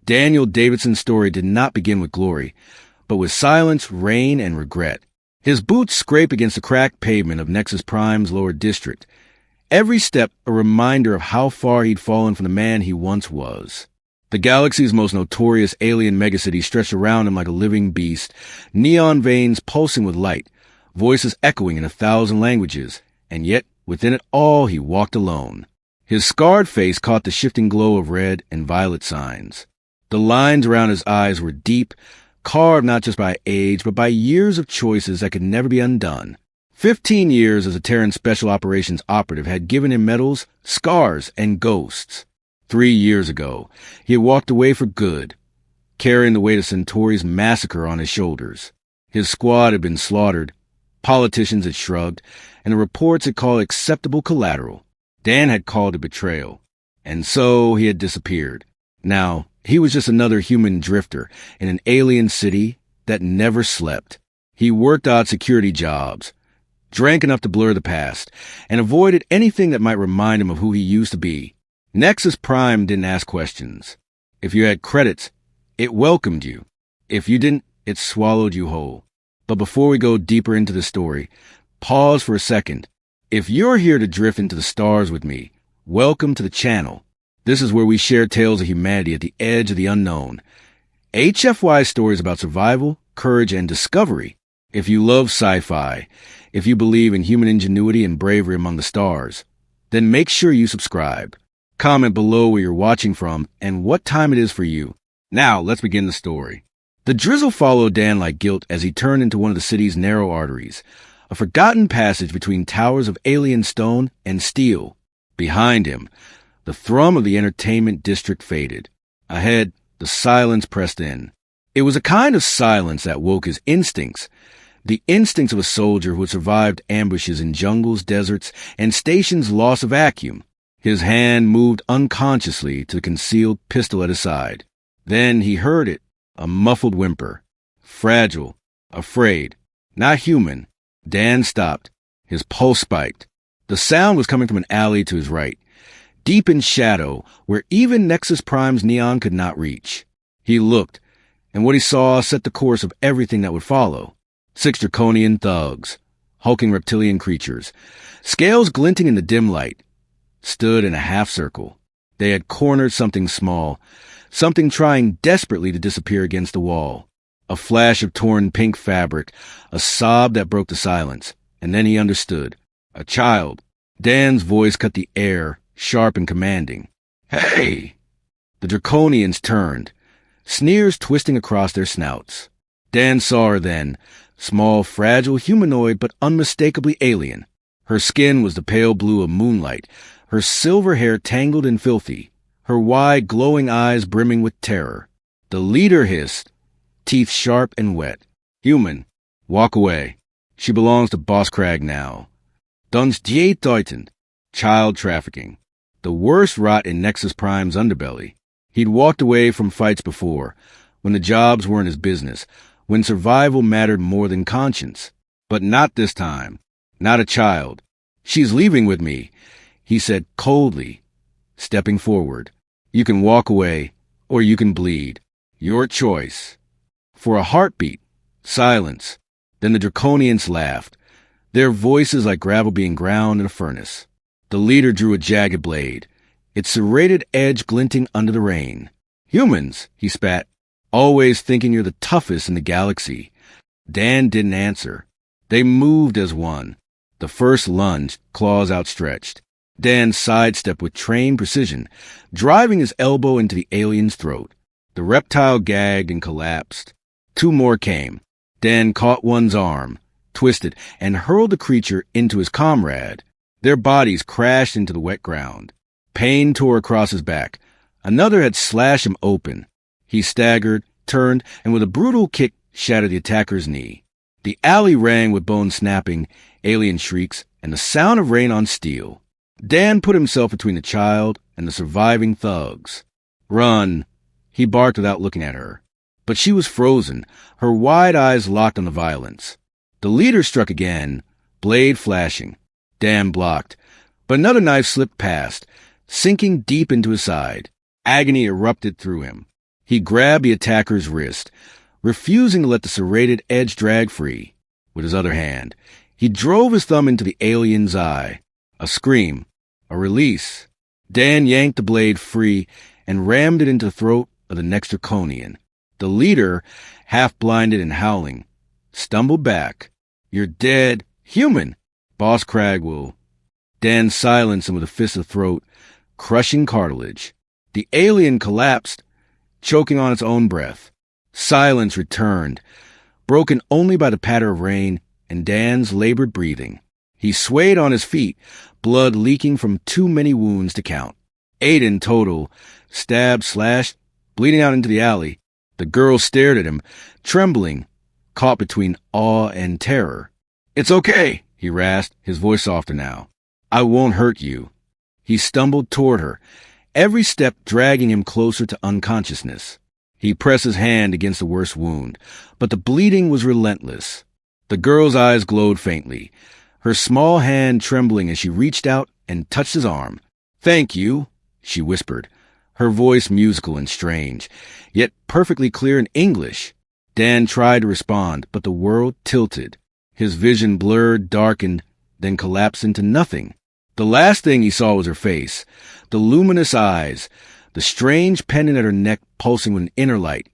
Daniel Davidson's story did not begin with glory, but with silence, rain, and regret. His boots scrape against the cracked pavement of Nexus Prime's lower district. Every step a reminder of how far he'd fallen from the man he once was. The galaxy's most notorious alien megacity stretched around him like a living beast, neon veins pulsing with light, voices echoing in 1,000 languages, and yet within it all he walked alone. His scarred face caught the shifting glow of red and violet signs. The lines around his eyes were deep, carved not just by age, but by years of choices that could never be undone. 15 years as a Terran Special Operations operative had given him medals, scars, and ghosts. 3 years ago, he had walked away for good, carrying the weight of Centauri's massacre on his shoulders. His squad had been slaughtered, politicians had shrugged, and the reports had called acceptable collateral. Dan had called it betrayal. And so he had disappeared. Now, he was just another human drifter in an alien city that never slept. He worked odd security jobs, drank enough to blur the past, and avoided anything that might remind him of who he used to be. Nexus Prime didn't ask questions. If you had credits, it welcomed you. If you didn't, it swallowed you whole. But before we go deeper into the story, pause for a second. If you're here to drift into the stars with me, welcome to the channel. This is where we share tales of humanity at the edge of the unknown. HFY stories about survival, courage, and discovery. If you love sci-fi, if you believe in human ingenuity and bravery among the stars, then make sure you subscribe. Comment below where you're watching from and what time it is for you. Now, let's begin the story. The drizzle followed Dan like guilt as he turned into one of the city's narrow arteries, a forgotten passage between towers of alien stone and steel. Behind him, the thrum of the entertainment district faded. Ahead, the silence pressed in. It was a kind of silence that woke his instincts, the instincts of a soldier who had survived ambushes in jungles, deserts, and stations lost of vacuum. His hand moved unconsciously to the concealed pistol at his side. Then he heard it, a muffled whimper. Fragile, afraid, not human. Dan stopped. His pulse spiked. The sound was coming from an alley to his right, deep in shadow, where even Nexus Prime's neon could not reach. He looked, and what he saw set the course of everything that would follow. 6 draconian thugs, hulking reptilian creatures, scales glinting in the dim light, stood in a half-circle. They had cornered something small, something trying desperately to disappear against the wall. A flash of torn pink fabric, a sob that broke the silence, and then he understood. A child. Dan's voice cut the air, sharp and commanding. "Hey!" The draconians turned, sneers twisting across their snouts. Dan saw her then, small, fragile, humanoid, but unmistakably alien. Her skin was the pale blue of moonlight, her silver hair tangled and filthy, her wide, glowing eyes brimming with terror. The leader hissed, teeth sharp and wet. "Human, walk away. She belongs to Boss Crag now. Duns die deuten. Child trafficking. The worst rot in Nexus Prime's underbelly. He'd walked away from fights before, when the jobs weren't his business, when survival mattered more than conscience. But not this time. Not a child. She's leaving with me," he said coldly, stepping forward. "You can walk away, or you can bleed. Your choice." For a heartbeat, silence. Then the draconians laughed, their voices like gravel being ground in a furnace. The leader drew a jagged blade, its serrated edge glinting under the rain. "Humans," he spat, "always thinking you're the toughest in the galaxy." Dan didn't answer. They moved as one. The first lunge, claws outstretched. Dan sidestepped with trained precision, driving his elbow into the alien's throat. The reptile gagged and collapsed. 2 more came. Dan caught one's arm, twisted, and hurled the creature into his comrade. Their bodies crashed into the wet ground. Pain tore across his back. Another had slashed him open. He staggered, turned, and with a brutal kick shattered the attacker's knee. The alley rang with bone snapping, alien shrieks, and the sound of rain on steel. Dan put himself between the child and the surviving thugs. "Run," he barked without looking at her. But she was frozen, her wide eyes locked on the violence. The leader struck again, blade flashing. Dan blocked, but another knife slipped past, sinking deep into his side. Agony erupted through him. He grabbed the attacker's wrist, refusing to let the serrated edge drag free. With his other hand, he drove his thumb into the alien's eye. A scream. A release. Dan yanked the blade free and rammed it into the throat of the next draconian. The leader, half-blinded and howling, stumbled back. "You're dead. Human. Boss Cragwell." Dan silenced him with a fist of the throat, crushing cartilage. The alien collapsed, choking on its own breath. Silence returned, broken only by the patter of rain and Dan's labored breathing. He swayed on his feet, blood leaking from too many wounds to count. 8 in total, stabbed, slashed, bleeding out into the alley. The girl stared at him, trembling, caught between awe and terror. "It's okay," he rasped, his voice softer now. "I won't hurt you." He stumbled toward her, every step dragging him closer to unconsciousness. He pressed his hand against the worst wound, but the bleeding was relentless. The girl's eyes glowed faintly, her small hand trembling as she reached out and touched his arm. "Thank you," she whispered, her voice musical and strange, yet perfectly clear in English. Dan tried to respond, but the world tilted. His vision blurred, darkened, then collapsed into nothing. The last thing he saw was her face, the luminous eyes, the strange pendant at her neck pulsing with an inner light,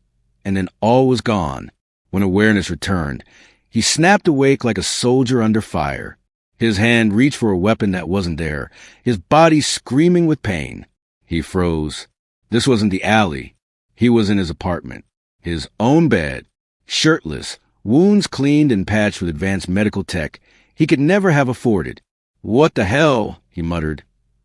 and then all was gone. When awareness returned, he snapped awake like a soldier under fire. His hand reached for a weapon that wasn't there, his body screaming with pain. He froze. This wasn't the alley. He was in his apartment, his own bed, shirtless, wounds cleaned and patched with advanced medical tech he could never have afforded. "What the hell?" he muttered,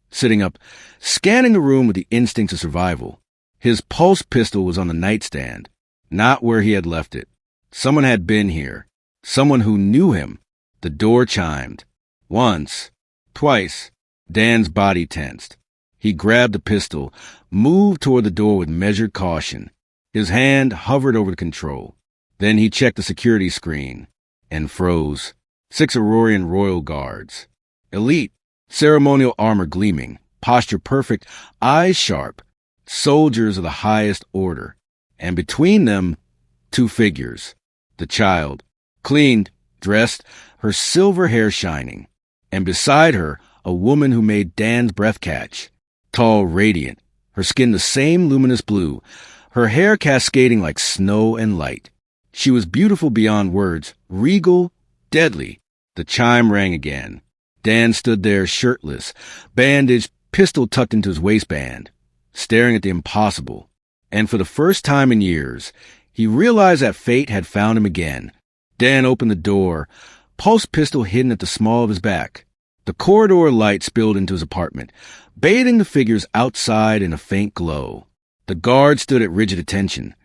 sitting up, scanning the room with the instincts of survival. His pulse pistol was on the nightstand, not where he had left it. Someone had been here, someone who knew him. The door chimed. Once, twice. Dan's body tensed. He grabbed the pistol, moved toward the door with measured caution. His hand hovered over the control. Then he checked the security screen and froze. 6 Aurorian Royal Guards. Elite, ceremonial armor gleaming, posture perfect, eyes sharp, soldiers of the highest order. And between them, 2 figures. The child, cleaned, dressed, her silver hair shining. And beside her, a woman who made Dan's breath catch. Tall, radiant, her skin the same luminous blue, her hair cascading like snow and light. She was beautiful beyond words, regal, deadly. The chime rang again. Dan stood there shirtless, bandaged, pistol tucked into his waistband, staring at the impossible. And for the first time in years, he realized that fate had found him again. Dan opened the door, pulse pistol hidden at the small of his back. The corridor light spilled into his apartment, bathing the figures outside in a faint glow. The guards stood at rigid attention,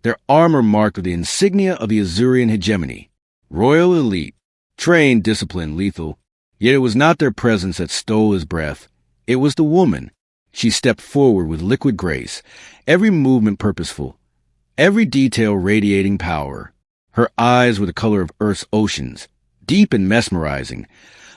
their armor marked with the insignia of the Azurian hegemony. Royal elite, trained, disciplined, lethal. Yet it was not their presence that stole his breath. It was the woman. She stepped forward with liquid grace, every movement purposeful, every detail radiating power. Her eyes were the color of Earth's oceans, deep and mesmerizing,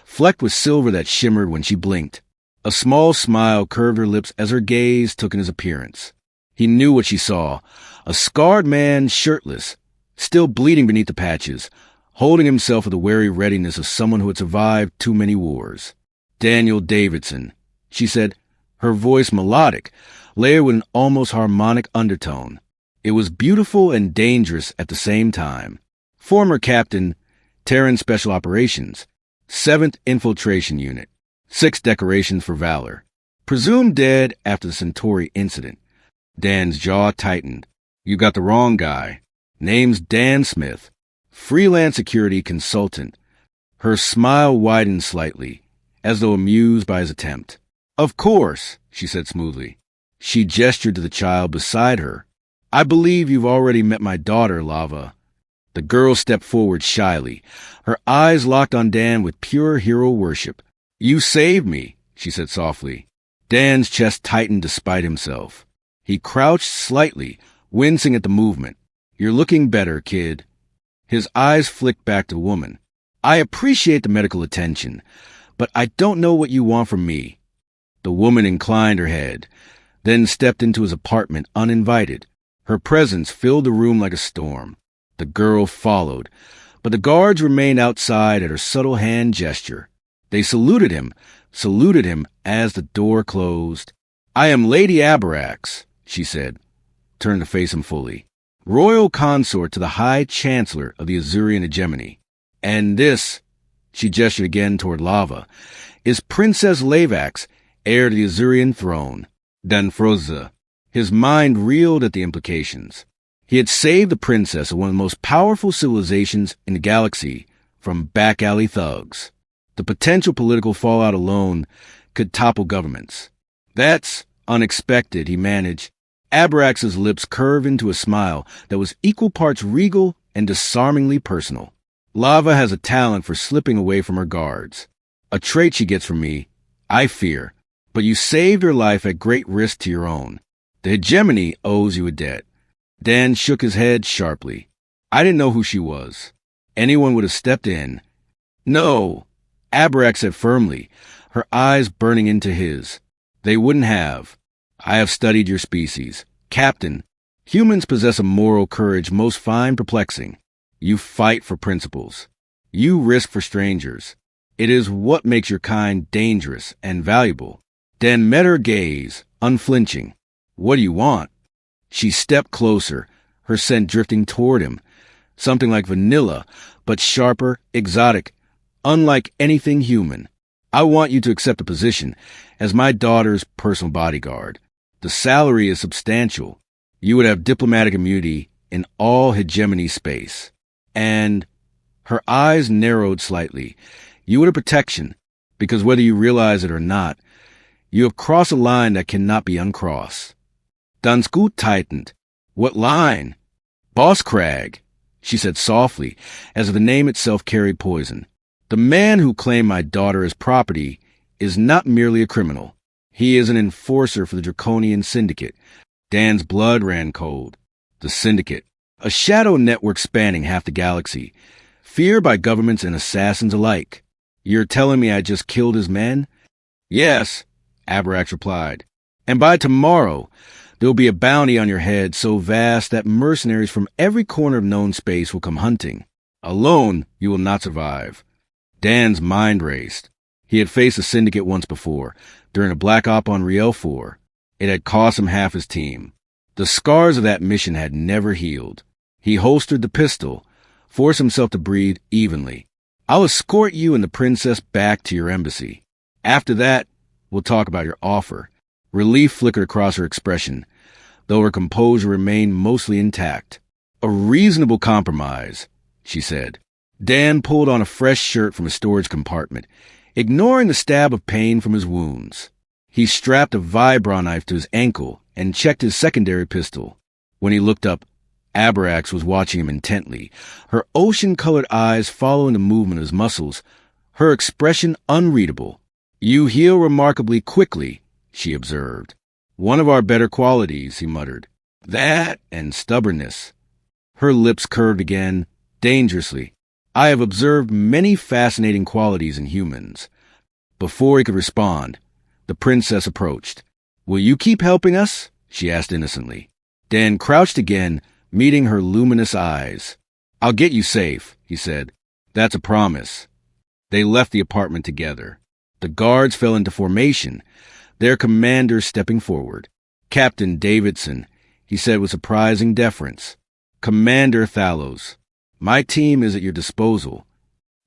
flecked with silver that shimmered when she blinked. A small smile curved her lips as her gaze took in his appearance. He knew what she saw, a scarred man shirtless, still bleeding beneath the patches, holding himself with the wary readiness of someone who had survived too many wars. "Daniel Davidson," she said, her voice melodic, layered with an almost harmonic undertone. It was beautiful and dangerous at the same time. Former Captain, Terran Special Operations, 7th Infiltration Unit, 6 decorations for valor. Presumed dead after the Centauri incident. Dan's jaw tightened. "You got the wrong guy. Name's Dan Smith, freelance security consultant." Her smile widened slightly, as though amused by his attempt. "Of course," she said smoothly. She gestured to the child beside her. "I believe you've already met my daughter, Lava." The girl stepped forward shyly, her eyes locked on Dan with pure hero worship. "You saved me," she said softly. Dan's chest tightened despite himself. He crouched slightly, wincing at the movement. "You're looking better, kid." His eyes flicked back to the woman. "I appreciate the medical attention, but I don't know what you want from me." The woman inclined her head, then stepped into his apartment uninvited. Her presence filled the room like a storm. The girl followed, but the guards remained outside at her subtle hand gesture. They saluted him as the door closed. "I am Lady Aberax," she said, turned to face him fully. "Royal consort to the High Chancellor of the Azurian hegemony. And this," she gestured again toward Lava, "is Princess Lavax, heir to the Azurian throne." Danfroza. His mind reeled at the implications. He had saved the princess of one of the most powerful civilizations in the galaxy from back-alley thugs. The potential political fallout alone could topple governments. "That's unexpected," he managed. Aberax's lips curved into a smile that was equal parts regal and disarmingly personal. "Lava has a talent for slipping away from her guards. A trait she gets from me, I fear. But you saved her life at great risk to your own. The hegemony owes you a debt." Dan shook his head sharply. "I didn't know who she was. Anyone would have stepped in." "No," Aberax said firmly, her eyes burning into his. "They wouldn't have. I have studied your species. Captain, humans possess a moral courage most find perplexing. You fight for principles. You risk for strangers. It is what makes your kind dangerous and valuable." Dan met her gaze, unflinching. "What do you want?" She stepped closer, her scent drifting toward him, something like vanilla, but sharper, exotic, unlike anything human. "I want you to accept a position as my daughter's personal bodyguard. The salary is substantial. You would have diplomatic immunity in all hegemony space. And," her eyes narrowed slightly, "you would have protection, because whether you realize it or not, you have crossed a line that cannot be uncrossed." Danskut tightened. "What line?" "Boss Crag," she said softly, as if the name itself carried poison. "The man who claimed my daughter as property is not merely a criminal. He is an enforcer for the Draconian Syndicate." Dan's blood ran cold. The Syndicate. A shadow network spanning half the galaxy, feared by governments and assassins alike. "You're telling me I just killed his men?" "Yes," Aberax replied. "And by tomorrow, there will be a bounty on your head so vast that mercenaries from every corner of known space will come hunting. Alone, you will not survive." Dan's mind raced. He had faced the Syndicate once before, during a black op on Riel 4. It had cost him half his team. The scars of that mission had never healed. He holstered the pistol, forced himself to breathe evenly. "I'll escort you and the princess back to your embassy. After that, we'll talk about your offer." Relief flickered across her expression, though her composure remained mostly intact. "A reasonable compromise," she said. Dan pulled on a fresh shirt from a storage compartment, ignoring the stab of pain from his wounds. He strapped a vibro knife to his ankle and checked his secondary pistol. When he looked up, Aberax was watching him intently, her ocean-colored eyes following the movement of his muscles, her expression unreadable. "You heal remarkably quickly," she observed. "One of our better qualities," he muttered. "That and stubbornness." Her lips curved again, dangerously. "I have observed many fascinating qualities in humans." Before he could respond, the princess approached. "Will you keep helping us?" she asked innocently. Dan crouched again, meeting her luminous eyes. "I'll get you safe," he said. "That's a promise." They left the apartment together. The guards fell into formation, their commander stepping forward. "Captain Davidson," he said with surprising deference. "Commander Thalos, my team is at your disposal."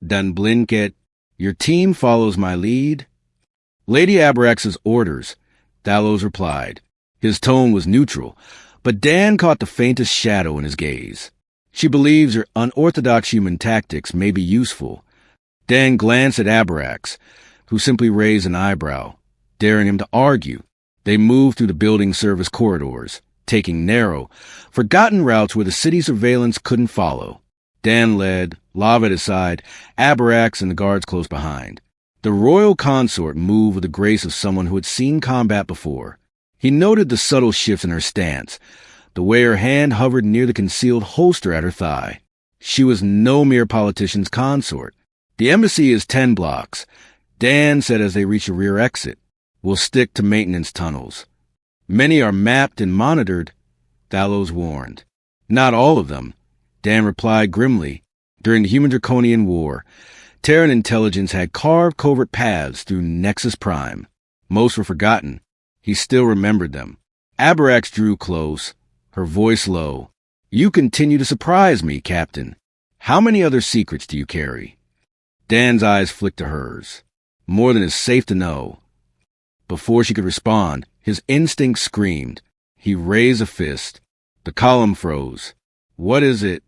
"Dan Blinket, your team follows my lead?" "Lady Aberax's orders," Thalos replied. His tone was neutral, but Dan caught the faintest shadow in his gaze. "She believes your unorthodox human tactics may be useful." Dan glanced at Aberax, who simply raised an eyebrow, daring him to argue. They moved through the building service corridors, taking narrow, forgotten routes where the city surveillance couldn't follow. Dan led, Lava at his side, Aberax and the guards close behind. The royal consort moved with the grace of someone who had seen combat before. He noted the subtle shifts in her stance, the way her hand hovered near the concealed holster at her thigh. She was no mere politician's consort. "The embassy is 10 blocks, Dan said as they reached a rear exit. "We'll stick to maintenance tunnels. Many are mapped and monitored. Thalos warned. Not all of them, Dan replied grimly. During the Human-Draconian War, Terran intelligence had carved covert paths through Nexus Prime. Most were forgotten. He still remembered them. Abarax drew close, her voice low. You continue to surprise me, Captain. How many other secrets do you carry? Dan's eyes flicked to hers. More than is safe to know. Before she could respond, his instinct screamed. He raised a fist. The column froze. What is it?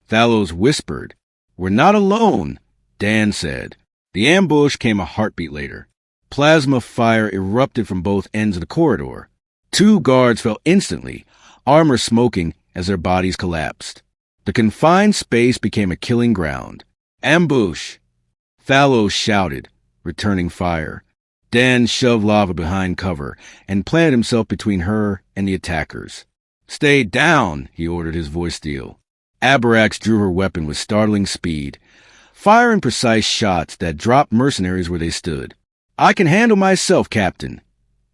Thalos whispered. We're not alone, Dan said. The ambush came a heartbeat later. Plasma fire erupted from both ends of the corridor. 2 guards fell instantly, armor smoking as their bodies collapsed. The confined space became a killing ground. Ambush! Thalos shouted, returning fire. Dan shoved Lava behind cover and planted himself between her and the attackers. Stay down, he ordered, his voice steel. Abarax drew her weapon with startling speed, firing precise shots that dropped mercenaries where they stood. I can handle myself, Captain,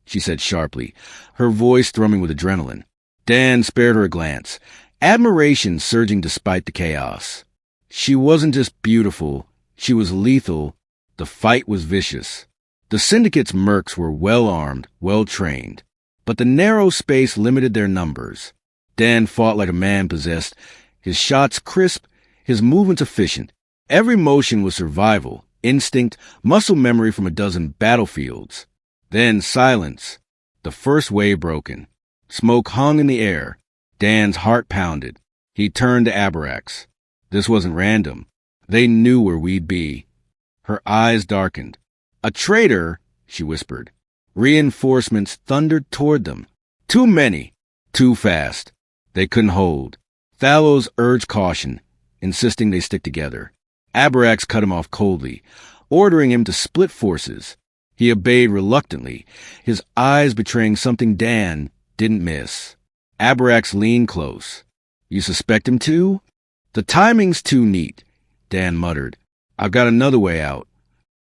she said sharply, her voice thrumming with adrenaline. Dan spared her a glance, admiration surging despite the chaos. She wasn't just beautiful, she was lethal. The fight was vicious. The Syndicate's mercs were well-armed, well-trained, but the narrow space limited their numbers. Dan fought like a man possessed, his shots crisp, his movements efficient. Every motion was survival, instinct, muscle memory from a dozen battlefields. Then silence. The first wave broken. Smoke hung in the air. Dan's heart pounded. He turned to Abarax. This wasn't random. They knew where we'd be. Her eyes darkened. A traitor, she whispered. Reinforcements thundered toward them. Too many. Too fast. They couldn't hold. Thalos urged caution, insisting they stick together. Abarax cut him off coldly, ordering him to split forces. He obeyed reluctantly, his eyes betraying something Dan didn't miss. Abarax leaned close. You suspect him too? The timing's too neat, Dan muttered. I've got another way out.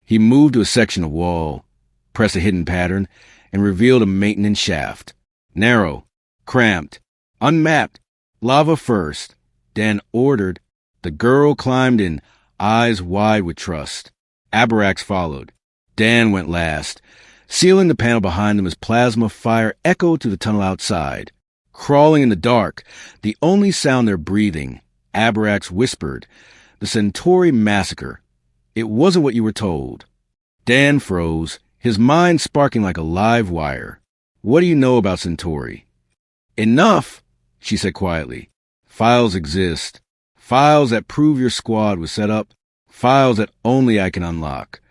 He moved to a section of wall, pressed a hidden pattern, and revealed a maintenance shaft. Narrow, cramped, unmapped, lava first. Dan ordered. The girl climbed in, eyes wide with trust. Abarax followed. Dan went last, sealing the panel behind them as plasma fire echoed through the tunnel outside. Crawling in the dark, the only sound their breathing, Abarax whispered, the Centauri massacre. It wasn't what you were told. Dan froze, his mind sparking like a live wire. What do you know about Centauri? Enough, she said quietly. Files exist. Files that prove your squad was set up. Files that only I can unlock.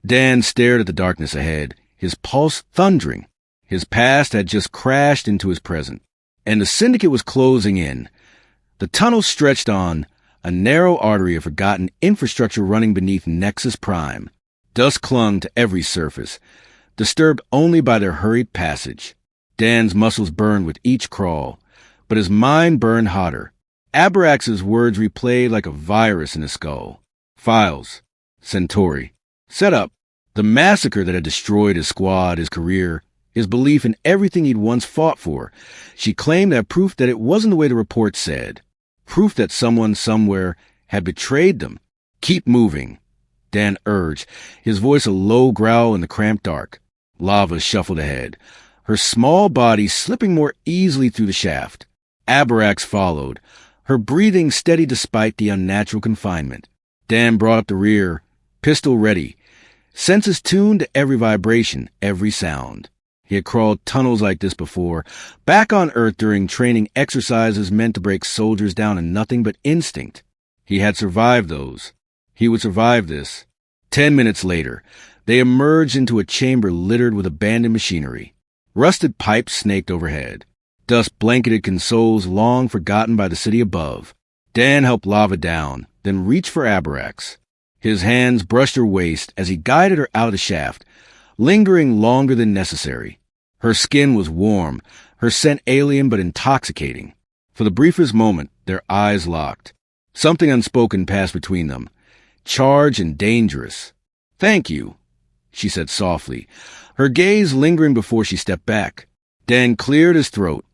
Dan stared at the darkness ahead, his pulse thundering. His past had just crashed into his present, and the Syndicate was closing in. The tunnel stretched on, a narrow artery of forgotten infrastructure running beneath Nexus Prime. Dust clung to every surface, disturbed only by their hurried passage. Dan's muscles burned with each crawl, but his mind burned hotter. Abarax's words replayed like a virus in his skull. Files. Centauri. Set up. The massacre that had destroyed his squad, his career, his belief in everything he'd once fought for. She claimed that proof that it wasn't the way the report said. Proof that someone somewhere had betrayed them. Keep moving, Dan urged, his voice a low growl in the cramped dark. Lava shuffled ahead, her small body slipping more easily through the shaft. Abarax followed, her breathing steady despite the unnatural confinement. Dan brought up the rear, pistol ready, senses tuned to every vibration, every sound. He had crawled tunnels like this before, back on Earth during training exercises meant to break soldiers down in nothing but instinct. He had survived those. He would survive this. 10 minutes later, they emerged into a chamber littered with abandoned machinery. Rusted pipes snaked overhead. Dust blanketed consoles long forgotten by the city above. Dan helped Lava down, then reached for Abarax. His hands brushed her waist as he guided her out of the shaft, lingering longer than necessary. Her skin was warm, her scent alien but intoxicating. For the briefest moment, their eyes locked. Something unspoken passed between them, charged and dangerous. Thank you, she said softly, her gaze lingering before she stepped back. Dan cleared his throat.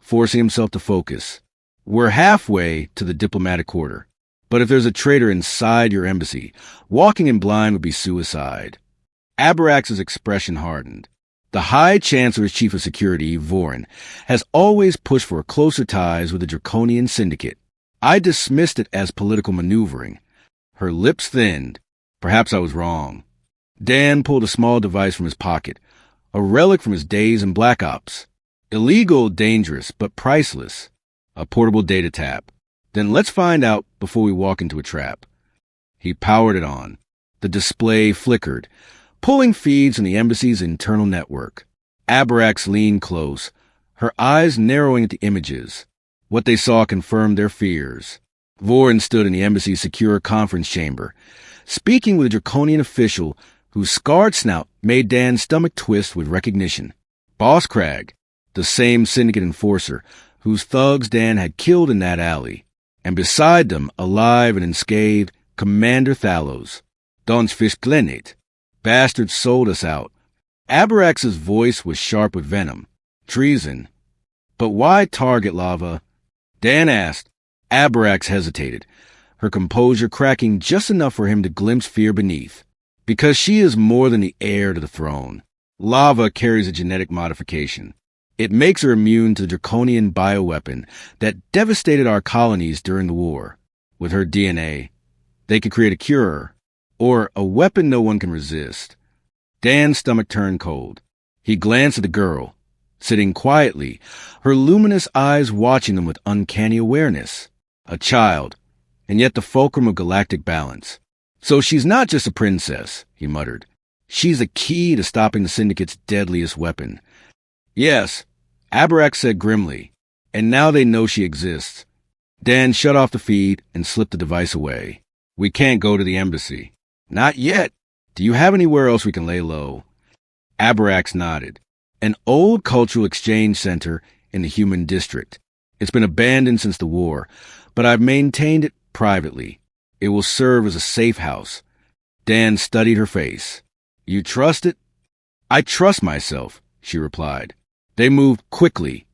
forcing himself to focus. We're halfway to the diplomatic quarter. But if there's a traitor inside your embassy, walking in blind would be suicide. Abarax's expression hardened. The High Chancellor's Chief of Security, Vorin, has always pushed for closer ties with the Draconian Syndicate. I dismissed it as political maneuvering. Her lips thinned. Perhaps I was wrong. Dan pulled a small device from his pocket, a relic from his days in Black Ops. Illegal, dangerous, but priceless. A portable data tap. Then let's find out before we walk into a trap. He powered it on. The display flickered, pulling feeds from the embassy's internal network. Abarax leaned close, her eyes narrowing at the images. What they saw confirmed their fears. Vorin stood in the embassy's secure conference chamber, speaking with a draconian official whose scarred snout made Dan's stomach twist with recognition. Boss Crag, the same syndicate enforcer whose thugs Dan had killed in that alley. And beside them, alive and unscathed, Commander Thalos. Don's Fischglenit. Bastards sold us out. Abarax's voice was sharp with venom. Treason. But why target Lava? Dan asked. Abarax hesitated, her composure cracking just enough for him to glimpse fear beneath. Because she is more than the heir to the throne. Lava carries a genetic modification. It makes her immune to the draconian bioweapon that devastated our colonies during the war. With her DNA, they could create a cure, or a weapon no one can resist. Dan's stomach turned cold. He glanced at the girl, sitting quietly, her luminous eyes watching them with uncanny awareness. A child, and yet the fulcrum of galactic balance. So she's not just a princess, he muttered. She's the key to stopping the Syndicate's deadliest weapon. Yes, Abarax said grimly, and now they know she exists. Dan shut off the feed and slipped the device away. We can't go to the embassy. Not yet. Do you have anywhere else we can lay low? Abarax nodded. An old cultural exchange center in the human district. It's been abandoned since the war, but I've maintained it privately. It will serve as a safe house. Dan studied her face. You trust it? I trust myself, she replied. They moved quickly,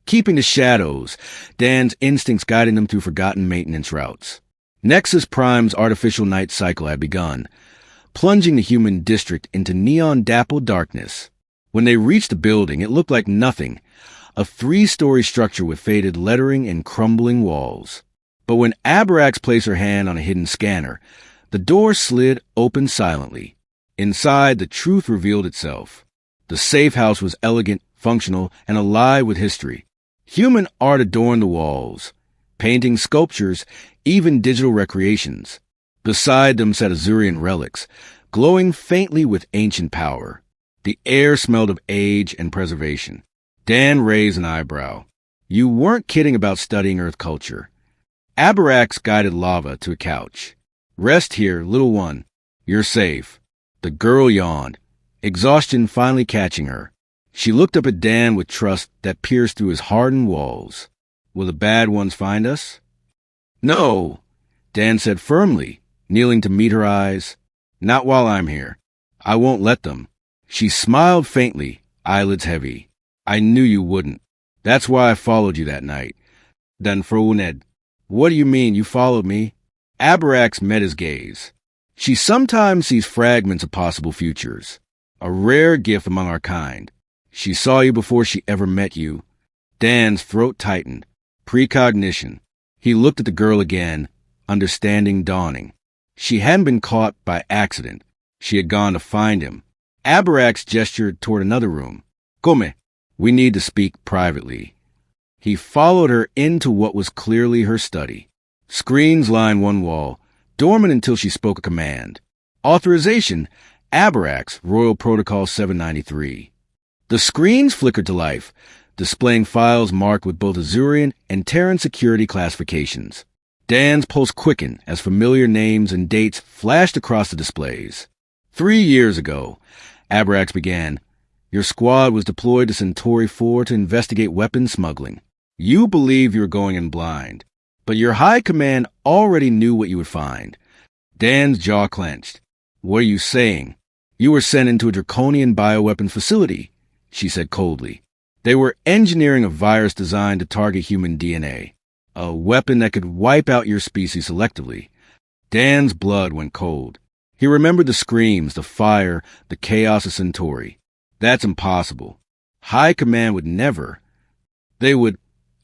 keeping the shadows, Dan's instincts guiding them through forgotten maintenance routes. Nexus Prime's artificial night cycle had begun, plunging the human district into neon-dappled darkness. When they reached the building, it looked like nothing, a 3-story structure with faded lettering and crumbling walls. But when Abarax placed her hand on a hidden scanner, the door slid open silently. Inside, the truth revealed itself. The safe house was elegant, functional, and alive with history. Human art adorned the walls, paintings, sculptures, even digital recreations. Beside them sat Azurian relics, glowing faintly with ancient power. The air smelled of age and preservation. Dan raised an eyebrow. You weren't kidding about studying Earth culture. Abarax guided Lava to a couch. Rest here, little one. You're safe. The girl yawned, exhaustion finally catching her. She looked up at Dan with trust that pierced through his hardened walls. Will the bad ones find us? No, Dan said firmly, kneeling to meet her eyes. Not while I'm here. I won't let them. She smiled faintly, eyelids heavy. I knew you wouldn't. That's why I followed you that night. Dan Frouned. What do you mean you followed me? Abarax met his gaze. She sometimes sees fragments of possible futures. A rare gift among our kind. She saw you before she ever met you. Dan's throat tightened. Precognition. He looked at the girl again, understanding dawning. She hadn't been caught by accident. She had gone to find him. Abarax gestured toward another room. Come, we need to speak privately. He followed her into what was clearly her study. Screens lined one wall, dormant until she spoke a command. Authorization, Abarax, Royal Protocol 793. The screens flickered to life, displaying files marked with both Azurian and Terran security classifications. Dan's pulse quickened as familiar names and dates flashed across the displays. 3 years ago, Abarax began, your squad was deployed to Centauri 4 to investigate weapons smuggling. You believed you were going in blind, but your high command already knew what you would find. Dan's jaw clenched. What are you saying? You were sent into a draconian bioweapon facility, she said coldly. They were engineering a virus designed to target human DNA, a weapon that could wipe out your species selectively. Dan's blood went cold. He remembered the screams, the fire, the chaos of Centauri. That's impossible. High Command would never. They would.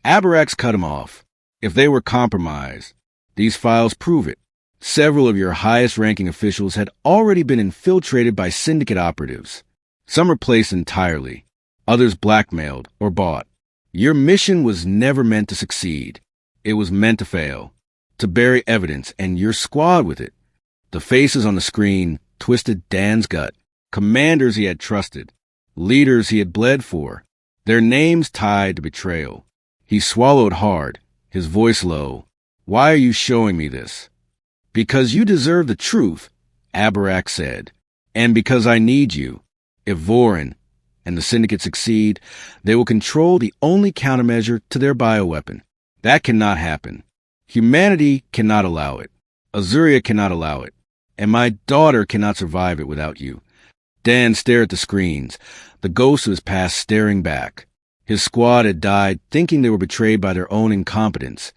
Abarax cut him off. If they were compromised, these files prove it. Several of your highest-ranking officials had already been infiltrated by syndicate operatives. Some replaced entirely. Others blackmailed or bought. Your mission was never meant to succeed. It was meant to fail. To bury evidence, and your squad with it. The faces on the screen twisted Dan's gut. Commanders he had trusted. Leaders he had bled for. Their names tied to betrayal. He swallowed hard, his voice low. Why are you showing me this? Because you deserve the truth, Abarax said. And because I need you. If Vorin and the Syndicate succeed, they will control the only countermeasure to their bioweapon. That cannot happen. Humanity cannot allow it. Azuria cannot allow it. And my daughter cannot survive it without you. Dan stared at the screens, the ghost of his past staring back. His squad had died thinking they were betrayed by their own incompetence.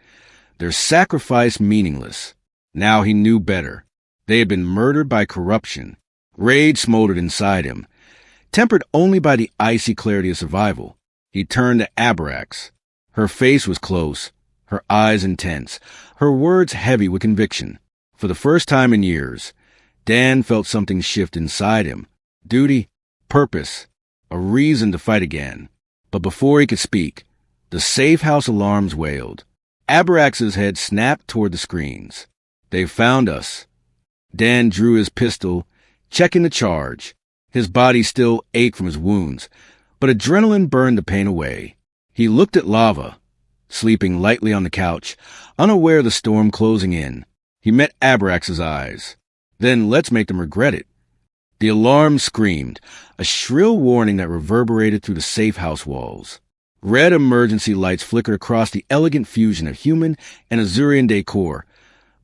Their sacrifice meaningless. Now he knew better. They had been murdered by corruption. Rage smoldered inside him, tempered only by the icy clarity of survival. He turned to Abarax. Her face was close, her eyes intense, her words heavy with conviction. For the first time in years, Dan felt something shift inside him. Duty, purpose, a reason to fight again. But before he could speak, the safe house alarms wailed. Abarax's head snapped toward the screens. They've found us. Dan drew his pistol, checking the charge. His body still ached from his wounds, but adrenaline burned the pain away. He looked at Lava, sleeping lightly on the couch, unaware of the storm closing in. He met Abarax's eyes. Then let's make them regret it. The alarm screamed, a shrill warning that reverberated through the safe house walls. Red emergency lights flickered across the elegant fusion of human and Azurian decor,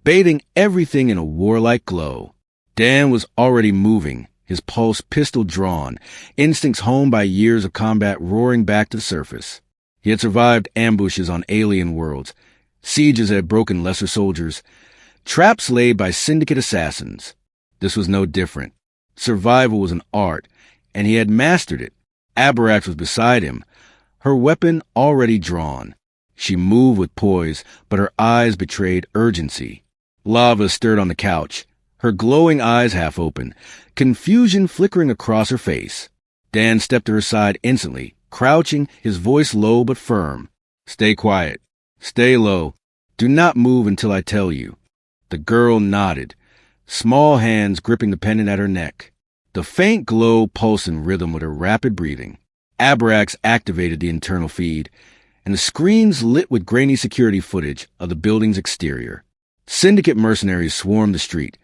bathing everything in a warlike glow. Dan was already moving, his pulse pistol drawn, instincts honed by years of combat roaring back to the surface. He had survived ambushes on alien worlds, sieges that had broken lesser soldiers, traps laid by syndicate assassins. This was no different. Survival was an art, and he had mastered it. Abarax was beside him, her weapon already drawn. She moved with poise, but her eyes betrayed urgency. Lava stirred on the couch, her glowing eyes half open, confusion flickering across her face. Dan stepped to her side instantly, crouching, his voice low but firm. Stay quiet. Stay low. Do not move until I tell you. The girl nodded, small hands gripping the pendant at her neck. The faint glow pulsed in rhythm with her rapid breathing. Abarax activated the internal feed, and the screens lit with grainy security footage of the building's exterior. Syndicate mercenaries swarmed the street,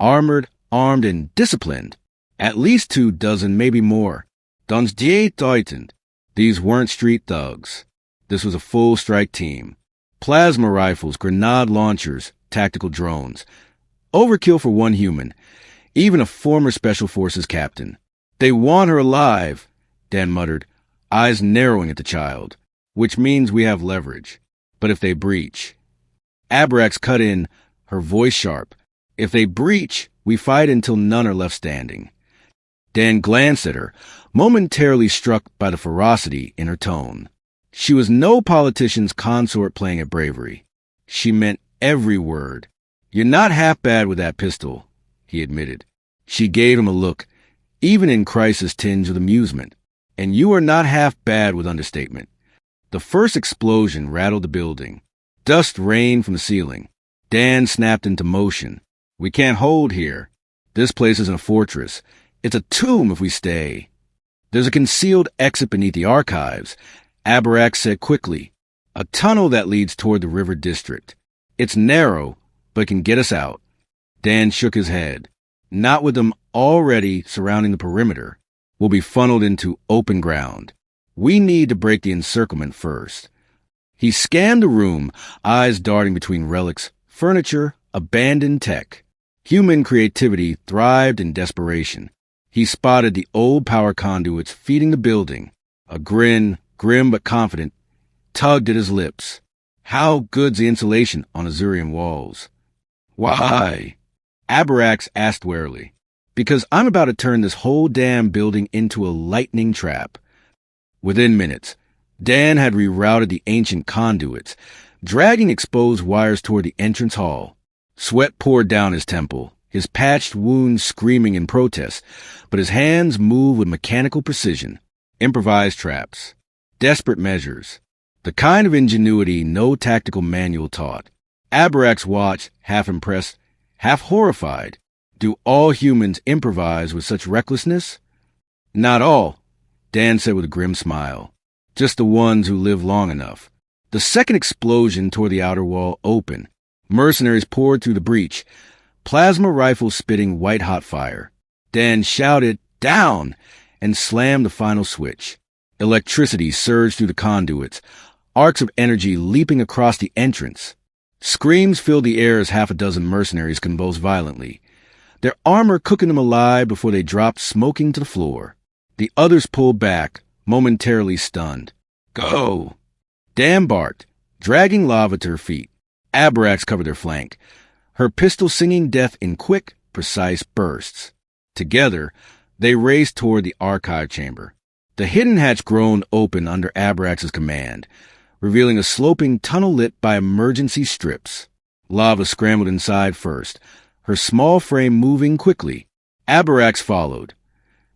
armored, armed, and disciplined. At least 24, maybe more. Dans die Deutend. These weren't street thugs. This was a full strike team. Plasma rifles, grenade launchers, tactical drones. Overkill for one human, even a former Special Forces captain. They want her alive, Dan muttered, eyes narrowing at the child. Which means we have leverage. But if they breach... Abarax cut in, her voice sharp. If they breach, we fight until none are left standing. Dan glanced at her, momentarily struck by the ferocity in her tone. She was no politician's consort playing at bravery. She meant every word. You're not half bad with that pistol, he admitted. She gave him a look, even in crisis tinge with amusement. And you are not half bad with understatement. The first explosion rattled the building. Dust rained from the ceiling. Dan snapped into motion. We can't hold here. This place isn't a fortress. It's a tomb if we stay. There's a concealed exit beneath the archives, Abarax said quickly. A tunnel that leads toward the river district. It's narrow, but can get us out. Dan shook his head. Not with them already surrounding the perimeter. We'll be funneled into open ground. We need to break the encirclement first. He scanned the room, eyes darting between relics, furniture, abandoned tech. Human creativity thrived in desperation. He spotted the old power conduits feeding the building. A grin grim but confident, tugged at his lips. How good's the insulation on Azurian walls? Why? Abarax asked warily. Because I'm about to turn this whole damn building into a lightning trap. Within minutes, Dan had rerouted the ancient conduits, dragging exposed wires toward the entrance hall. Sweat poured down his temple, his patched wounds screaming in protest, but his hands moved with mechanical precision. Improvised traps. Desperate measures. The kind of ingenuity no tactical manual taught. Abarax watched, half impressed, half horrified. Do all humans improvise with such recklessness? Not all, Dan said with a grim smile. Just the ones who live long enough. The second explosion tore the outer wall open. Mercenaries poured through the breach, plasma rifles spitting white-hot fire. Dan shouted, "Down!" and slammed the final switch. Electricity surged through the conduits, arcs of energy leaping across the entrance. Screams filled the air as half a dozen mercenaries convulsed violently, their armor cooking them alive before they dropped smoking to the floor. The others pulled back, momentarily stunned. Go! Dan barked, dragging Lava to her feet. Abarax covered her flank, her pistol singing death in quick, precise bursts. Together, they raced toward the archive chamber. The hidden hatch groaned open under Abarax's command, revealing a sloping tunnel lit by emergency strips. Lava scrambled inside first, her small frame moving quickly. Abarax followed.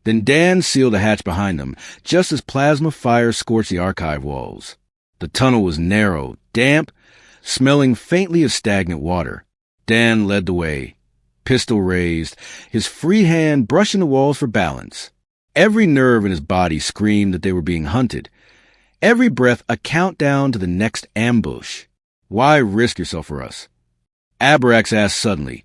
Then Dan sealed the hatch behind them, just as plasma fire scorched the archive walls. The tunnel was narrow, damp, smelling faintly of stagnant water. Dan led the way, pistol raised, his free hand brushing the walls for balance. Every nerve in his body screamed that they were being hunted. Every breath a countdown to the next ambush. Why risk yourself for us? Abarax asked suddenly,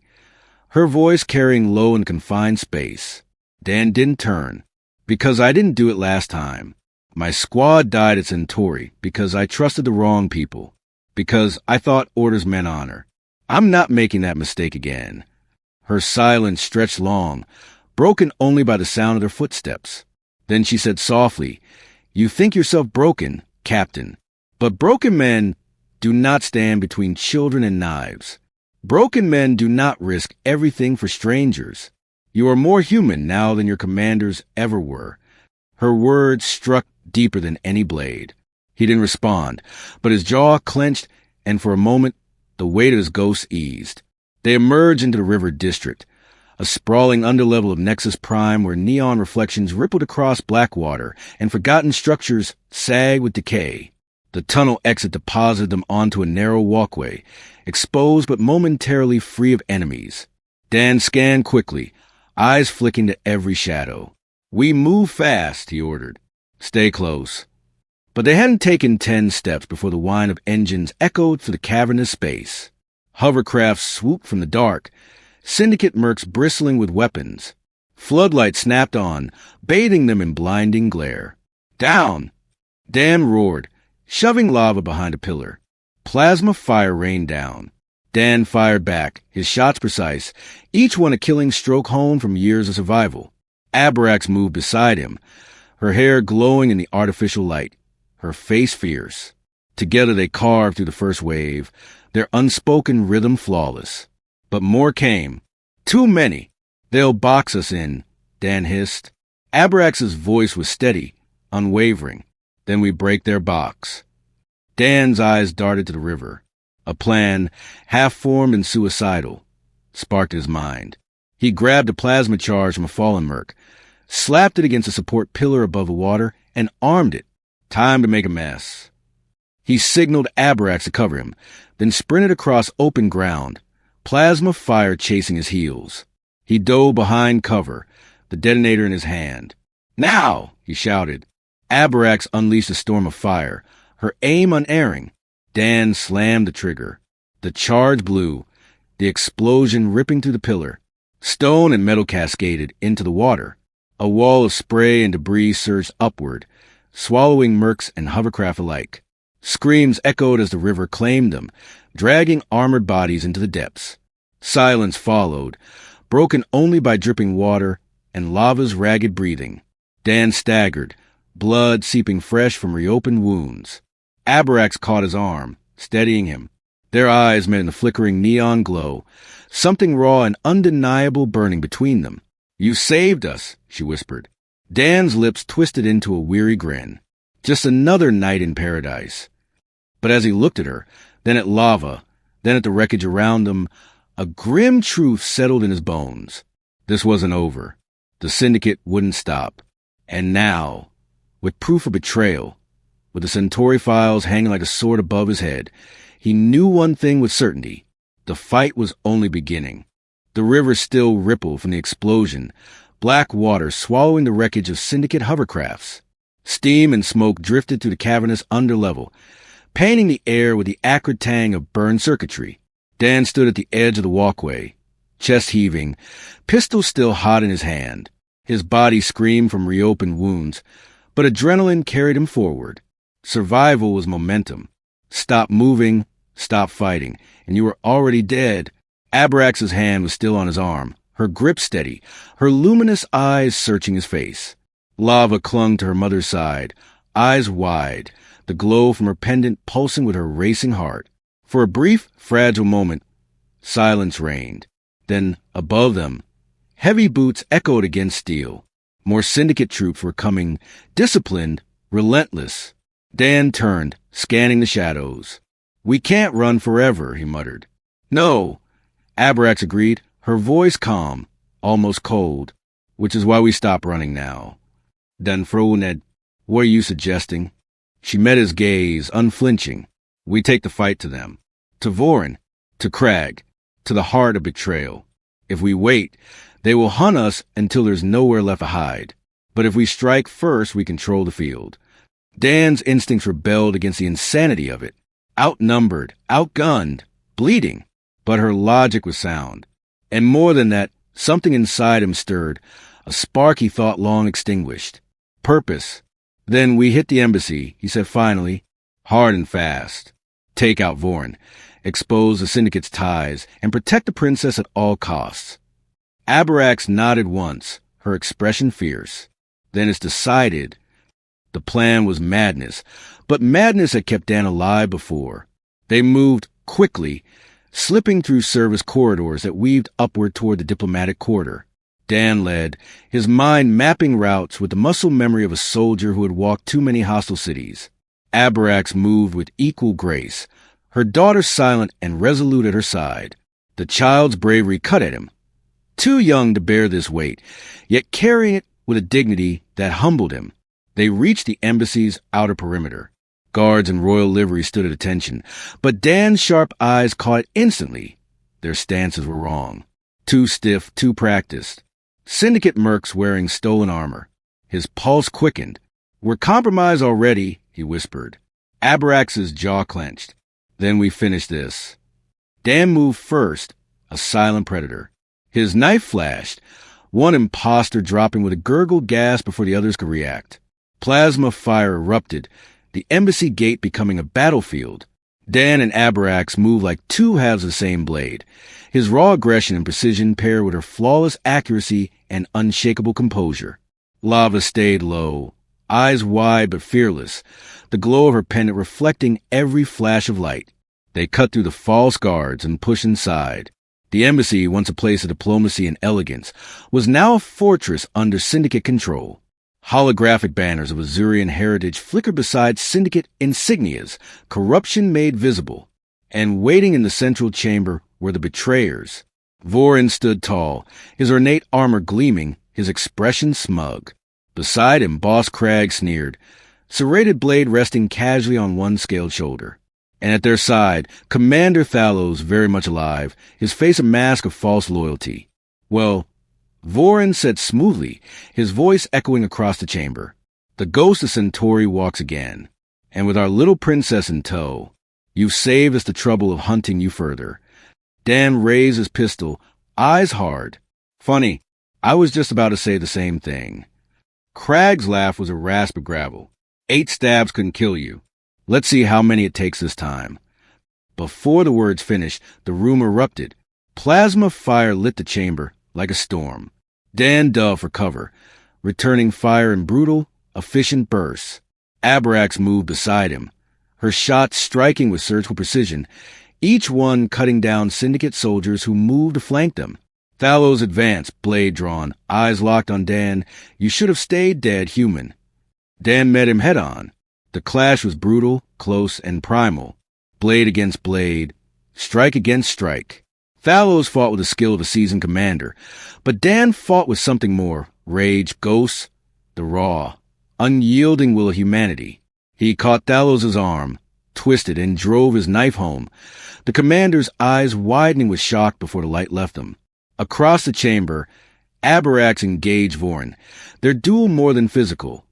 her voice carrying low in confined space. Dan didn't turn. Because I didn't do it last time. My squad died at Centauri because I trusted the wrong people. Because I thought orders meant honor. I'm not making that mistake again. Her silence stretched long, broken only by the sound of their footsteps. Then she said softly, "You think yourself broken, Captain. But broken men do not stand between children and knives. Broken men do not risk everything for strangers. You are more human now than your commanders ever were." Her words struck deeper than any blade. He didn't respond, but his jaw clenched, and for a moment, the weight of his ghost eased. They emerged into the river district, a sprawling underlevel of Nexus Prime where neon reflections rippled across black water and forgotten structures sagged with decay. The tunnel exit deposited them onto a narrow walkway, exposed but momentarily free of enemies. Dan scanned quickly, eyes flicking to every shadow. "We move fast," he ordered. "Stay close." But they hadn't taken 10 steps before the whine of engines echoed through the cavernous space. Hovercrafts swooped from the dark, syndicate mercs bristling with weapons. Floodlights snapped on, bathing them in blinding glare. "Down!" Dan roared, shoving Lava behind a pillar. Plasma fire rained down. Dan fired back, his shots precise, each one a killing stroke honed from years of survival. Abarax moved beside him, her hair glowing in the artificial light, her face fierce. Together they carved through the first wave, their unspoken rhythm flawless. But more came. Too many. "They'll box us in," Dan hissed. Abarax's voice was steady, unwavering. "Then we break their box." Dan's eyes darted to the river. A plan, half-formed and suicidal, sparked his mind. He grabbed a plasma charge from a fallen merc, slapped it against a support pillar above the water, and armed it. Time to make a mess. He signaled Abarax to cover him, then sprinted across open ground, plasma fire chasing his heels. He dove behind cover, the detonator in his hand. "Now!" he shouted. Abarax unleashed a storm of fire, her aim unerring. Dan slammed the trigger. The charge blew, the explosion ripping through the pillar. Stone and metal cascaded into the water. A wall of spray and debris surged upward, swallowing mercs and hovercraft alike. Screams echoed as the river claimed them, dragging armored bodies into the depths. Silence followed, broken only by dripping water and Lava's ragged breathing. Dan staggered, blood seeping fresh from reopened wounds. Abarax caught his arm, steadying him. Their eyes met in the flickering neon glow, something raw and undeniable burning between them. "You saved us," she whispered. Dan's lips twisted into a weary grin. Just another night in paradise. But as he looked at her, then at lava, then at the wreckage around them, a grim truth settled in his bones. This wasn't over. The syndicate wouldn't stop. And now, with proof of betrayal, with the Centauri files hanging like a sword above his head, he knew one thing with certainty. The fight was only beginning. The river still rippled from the explosion, black water swallowing the wreckage of syndicate hovercrafts. Steam and smoke drifted through the cavernous underlevel, painting the air with the acrid tang of burned circuitry. Dan stood at the edge of the walkway, chest heaving, pistol still hot in his hand. His body screamed from reopened wounds, but adrenaline carried him forward. Survival was momentum. Stop moving, stop fighting, and you were already dead. Abarax's hand was still on his arm, her grip steady, her luminous eyes searching his face. Lava clung to her mother's side, eyes wide, the glow from her pendant pulsing with her racing heart. For a brief, fragile moment, silence reigned. Then, above them, heavy boots echoed against steel. More syndicate troops were coming, disciplined, relentless. Dan turned, scanning the shadows. "We can't run forever," he muttered. "No," Abarax agreed, her voice calm, almost cold, "which is why we stop running now." "Then, Froned, what are you suggesting?" She met his gaze, unflinching. "We take the fight to them. To Vorin, to Crag, to the heart of betrayal. If we wait, they will hunt us until there's nowhere left to hide. But if we strike first, we control the field." Dan's instincts rebelled against the insanity of it. Outnumbered, outgunned, bleeding. But her logic was sound. And more than that, something inside him stirred, a spark he thought long extinguished. Purpose. "Then we hit the embassy," he said finally, hard and fast. "Take out Vorin, expose the syndicate's ties, and protect the princess at all costs." Abarax nodded once, her expression fierce. "Then it's decided." The plan was madness, but madness had kept Dan alive before. They moved quickly, slipping through service corridors that weaved upward toward the diplomatic quarter. Dan led, his mind mapping routes with the muscle memory of a soldier who had walked too many hostile cities. Abarax moved with equal grace, her daughter silent and resolute at her side. The child's bravery cut at him. Too young to bear this weight, yet carrying it with a dignity that humbled him. They reached the embassy's outer perimeter. Guards in royal livery stood at attention, but Dan's sharp eyes caught it instantly. Their stances were wrong. Too stiff, too practiced. Syndicate mercs wearing stolen armor. His pulse quickened. "We're compromised already," he whispered. Abarax's jaw clenched. "Then we finish this." Dan moved first, a silent predator. His knife flashed, one imposter dropping with a gurgled gasp before the others could react. Plasma fire erupted, the embassy gate becoming a battlefield. Dan and Abarax moved like two halves of the same blade, his raw aggression and precision paired with her flawless accuracy and unshakable composure. Lava stayed low, eyes wide but fearless, the glow of her pendant reflecting every flash of light. They cut through the false guards and pushed inside. The embassy, once a place of diplomacy and elegance, was now a fortress under syndicate control. Holographic banners of Azurian heritage flickered beside syndicate insignias, corruption made visible. And waiting in the central chamber were the betrayers. Vorin stood tall, his ornate armor gleaming, his expression smug. Beside him, Boss Crag sneered, serrated blade resting casually on one scaled shoulder. And at their side, Commander Thalos, very much alive, his face a mask of false loyalty. "Well," Vorin said smoothly, his voice echoing across the chamber, "the ghost of Centauri walks again. And with our little princess in tow, you've saved us the trouble of hunting you further." Dan raised his pistol, eyes hard. "Funny, I was just about to say the same thing." Crag's laugh was a rasp of gravel. 8 stabs couldn't kill you. Let's see how many it takes this time." Before the words finished, the room erupted. Plasma fire lit the chamber like a storm. Dan dove for cover, returning fire in brutal, efficient bursts. Abarax moved beside him, her shots striking with surgical precision, each one cutting down syndicate soldiers who moved to flank them. Thalos advanced, blade drawn, eyes locked on Dan. You should have stayed dead, human. Dan met him head-on. The clash was brutal, close, and primal. Blade against blade, strike against strike. Thalos fought with the skill of a seasoned commander, but Dan fought with something more: rage, ghosts, the raw, unyielding will of humanity. He caught Thalos' arm, twisted, and drove his knife home, the commander's eyes widening with shock before the light left them. Across the chamber, Abarax engaged Vorin, their duel more than physical.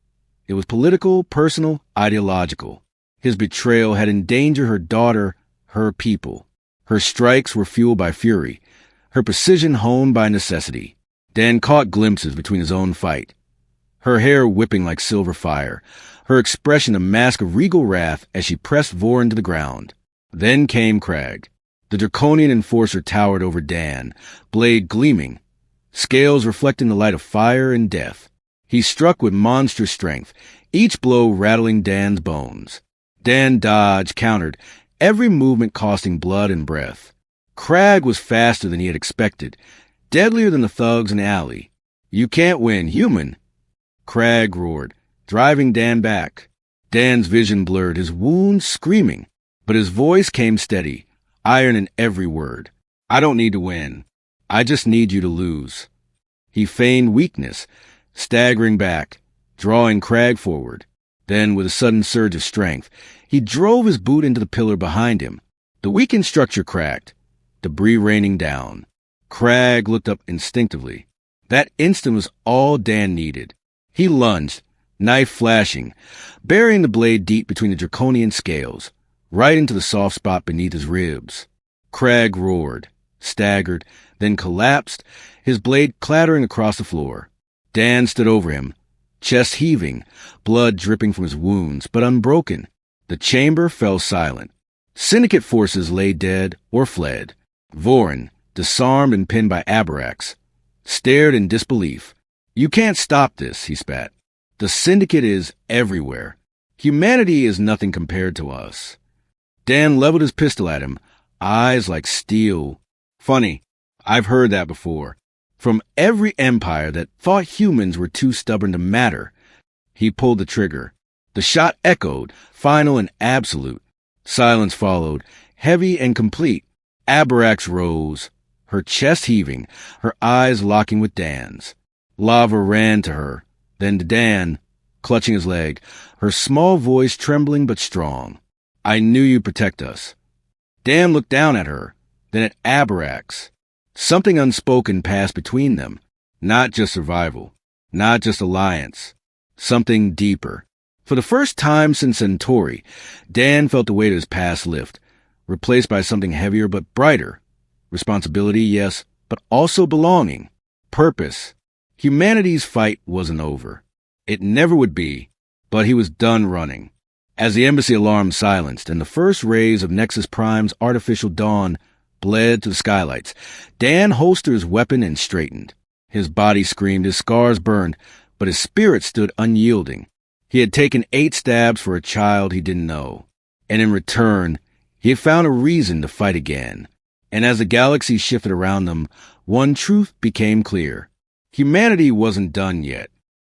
It was political, personal, ideological. His betrayal had endangered her daughter, her people. Her strikes were fueled by fury, her precision honed by necessity. Dan caught glimpses between his own fight, her hair whipping like silver fire, her expression a mask of regal wrath as she pressed Vorin to the ground. Then came Crag. The draconian enforcer towered over Dan, blade gleaming, scales reflecting the light of fire and death. He struck with monstrous strength, each blow rattling Dan's bones. Dan dodged, countered, every movement costing blood and breath. Crag was faster than he had expected, deadlier than the thugs in the alley. You can't win, human! Crag roared, driving Dan back. Dan's vision blurred, his wounds screaming, but his voice came steady, iron in every word. I don't need to win. I just need you to lose. He feigned weakness, staggering back, drawing Crag forward. Then, with a sudden surge of strength, he drove his boot into the pillar behind him. The weakened structure cracked, debris raining down. Crag looked up instinctively. That instant was all Dan needed. He lunged, knife flashing, burying the blade deep between the draconian scales, right into the soft spot beneath his ribs. Crag roared, staggered, then collapsed, his blade clattering across the floor. Dan stood over him, chest heaving, blood dripping from his wounds, but unbroken. The chamber fell silent. Syndicate forces lay dead or fled. Vorin, disarmed and pinned by Abarax, stared in disbelief. You can't stop this, he spat. The Syndicate is everywhere. Humanity is nothing compared to us. Dan leveled his pistol at him, eyes like steel. Funny, I've heard that before. From every empire that thought humans were too stubborn to matter. He pulled the trigger. The shot echoed, final and absolute. Silence followed, heavy and complete. Abarax rose, her chest heaving, her eyes locking with Dan's. Lava ran to her, then to Dan, clutching his leg, her small voice trembling but strong. I knew you'd protect us. Dan looked down at her, then at Abarax. Something unspoken passed between them. Not just survival, not just alliance. Something deeper. For the first time since Centauri, Dan felt the weight of his past lift, replaced by something heavier but brighter. Responsibility, yes, but also belonging. Purpose. Humanity's fight wasn't over. It never would be, but he was done running. As the embassy alarm silenced and the first rays of Nexus Prime's artificial dawn bled to the skylights, Dan holstered his weapon and straightened. His body screamed, his scars burned, but his spirit stood unyielding. He had taken 8 stabs for a child he didn't know, and in return, he had found a reason to fight again. And as the galaxy shifted around them, one truth became clear. Humanity wasn't done yet.